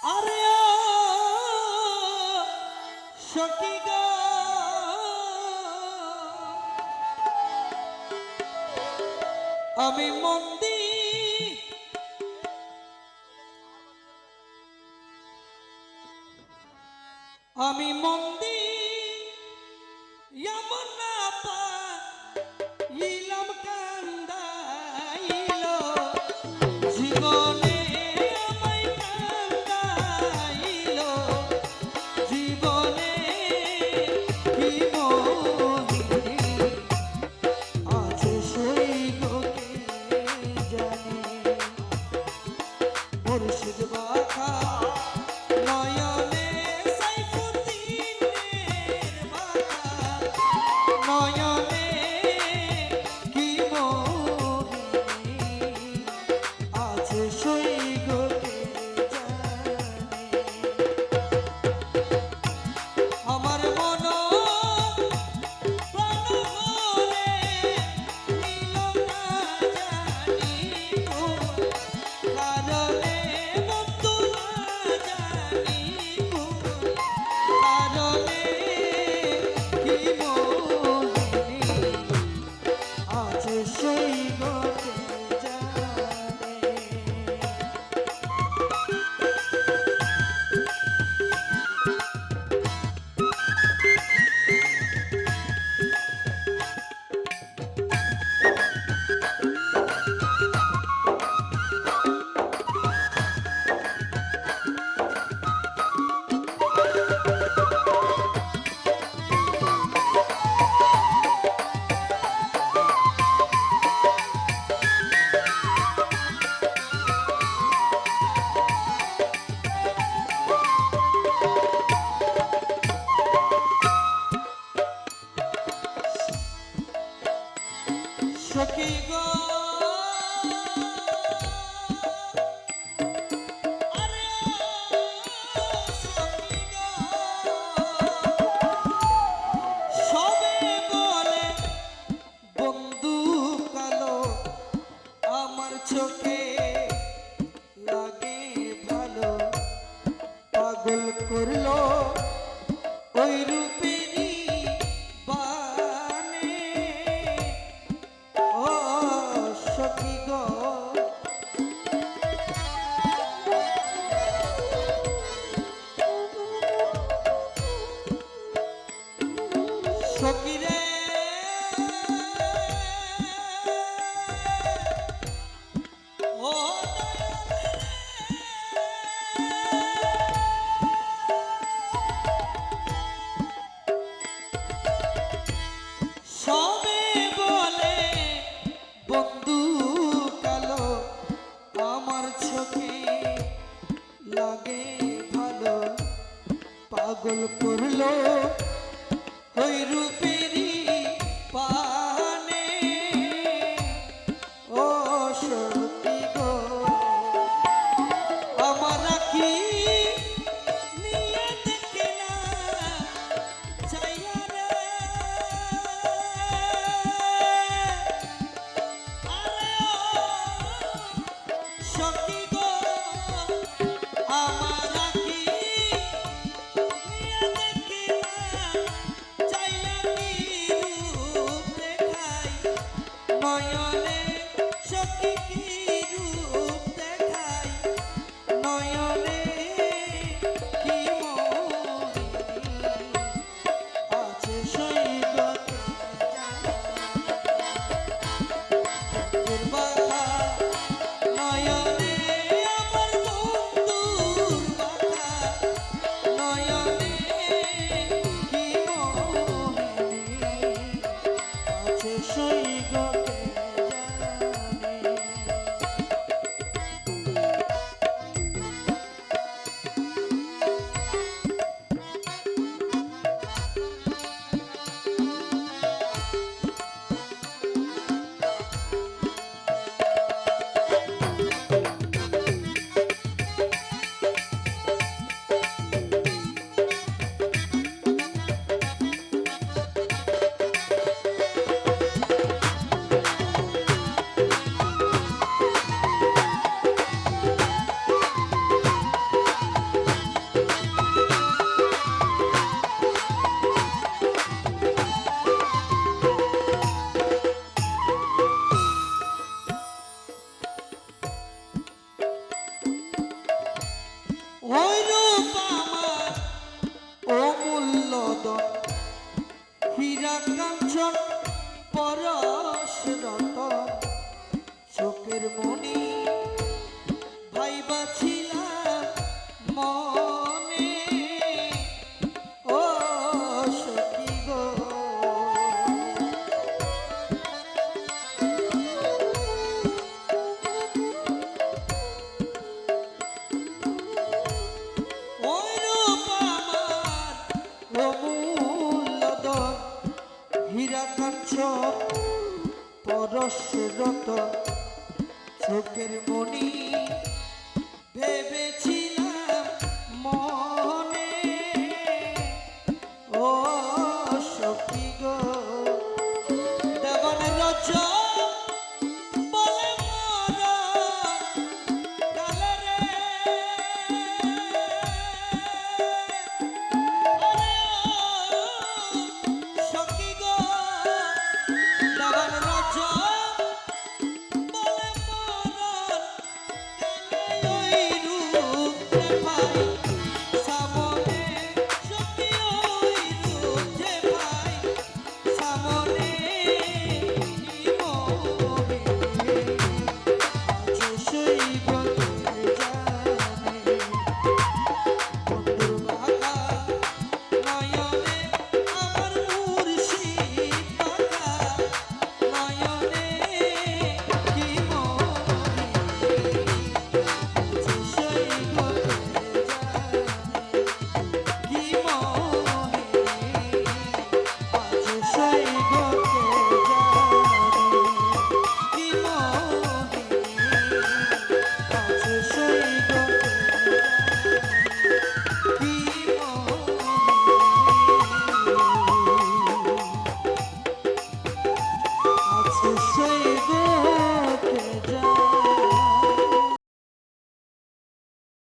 আরে ও সখী গো, আমি মন্দির এমন না পাইলাম কান্দাইল জীবনে আমায় কান্দাইল জীবনে কি মোহিনী আছে সেই গোকে জানে মুর্শিদ বাখা নয়নে সাইফুদ্দিনের বাখা নয়নে কি মোহিনী আছে সেই গোকে জানে আমার মন প্রাণ ভরে নীল না জানি কোন কারণে বন্ধু না জানি কোন কারণে কি মোহিনী আছে সেই গোকে জানে সখী গো, আরে সখী গো, সবে বলে বন্ধু কালো আমার চোখে লাগে ভালো পাগল করলো ওই রূপেরই বানে ও সখী গো, সখী রে ও সবে বলে বন্ধু কালো আমার চোখে লাগে ভালো পাগল করলো ওই রূপেরই পানে ও সত্যি গো, আমার কি নিয়ে দেখে না চাইয়া রে আরে ও সখী গো, আমার কি নিয়ে দেখে না চাইয়া কি ওই রূপ আমার অমূল্য ধন হীরা কাঞ্চন পরশ রতন চোখের মণি ভাইবা ছিলাম মনে ও সখী গো ওই রূপ আমার অমূল্য ধন হীরা কাঞ্চন পরশ রতন চোখের মণি ভেবেছিলাম মনে ও সখী গো দেবন রজ বলে মোরা কালে রে আরে ও সখী গো দেবন রজ বলে মোরা কালে ওই রূপ পাই